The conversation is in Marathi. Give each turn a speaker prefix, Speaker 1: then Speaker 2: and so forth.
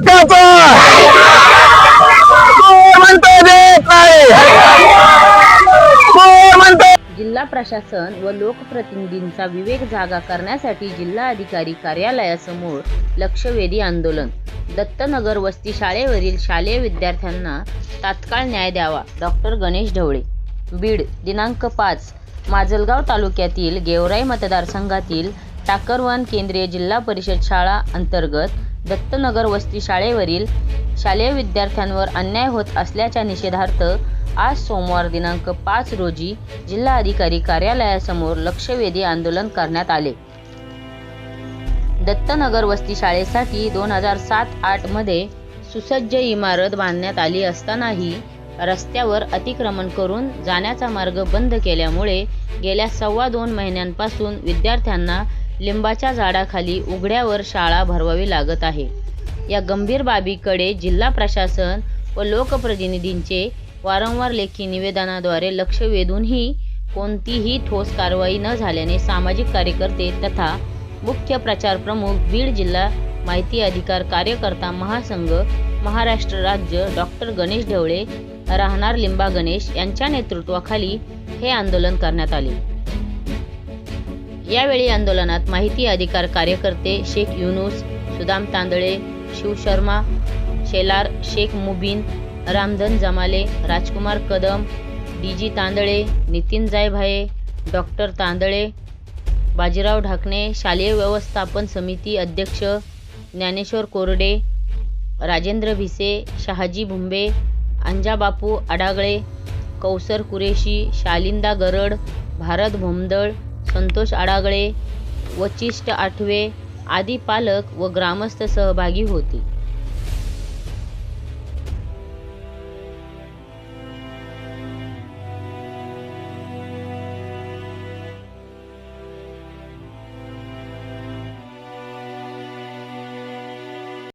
Speaker 1: हक्काचा कोण म्हणतो देत नाही, कोण म्हणतो.
Speaker 2: जिल्हा प्रशासन व लोकप्रतिनिधींचा विवेक जागा करण्यासाठी जिल्हाधिकारी कार्यालयासमोर लक्षवेधी आंदोलन. दत्तनगर वस्ती शाळेवरील शालेय विद्यार्थ्यांना तात्काळ न्याय द्यावा. डॉक्टर गणेश ढवळे. बीड. दिनांक 5 माजलगाव तालुक्यातील गेवराई मतदारसंघातील टाकरवन केंद्रीय जिल्हा परिषद शाळा अंतर्गत दत्तनगर वस्ती शाळेवरील शालेय विद्यार्थ्यांवर अन्याय होत असल्याच्या निषेधार्थ आज सोमवार दिनांक 5 रोजी जिल्हाधिकारी कार्यालयासमोर लक्षवेधी आंदोलन करण्यात आले. दत्तनगर वस्ती शाळेसाठी 2007-08 मध्ये सुसज्ज इमारत बांधण्यात आली असतानाही रस्त्यावर अतिक्रमण करून जाण्याचा मार्ग बंद केल्यामुळे गेल्या 2.25 महिन्यांपासून विद्यार्थ्यांना लिंबाच्या झाडाखाली उघड्यावर शाळा भरवावी लागत आहे. या गंभीर बाबीकडे जिल्हा प्रशासन व लोकप्रतिनिधींचे वारंवार लेखी निवेदनाद्वारे लक्ष वेधूनही कोणतीही ठोस कारवाई न झाल्याने सामाजिक कार्यकर्ते तथा मुख्य प्रचार प्रमुख बीड जिल्हा माहिती अधिकार कार्यकर्ता महासंघ महाराष्ट्र राज्य डॉक्टर गणेश ढवळे राहणार लिंबा गणेश यांच्या नेतृत्वाखाली हे आंदोलन करण्यात आले. यावेळी आंदोलनात माहिती अधिकार कार्यकर्ते शेख युनुस, सुदाम तांदळे, शिव शर्मा, शेलार शेख मुबीन, रामधन जमाले, राजकुमार कदम, डीजी तांदळे, नितीन जायभाये, डॉक्टर तांदळे, बाजीराव ढाकणे, शालेय व्यवस्थापन समिती अध्यक्ष ज्ञानेश्वर कोरडे, राजेंद्र भिसे, शहाजी भुंबे, अंजाबापू अडागळे, कौसर कुरेशी, शालिंदा गरड, भारत भोमदळ, संतोष अडागळे, वचिष्ठ आठवे आदी पालक व ग्रामस्थ सहभागी होते.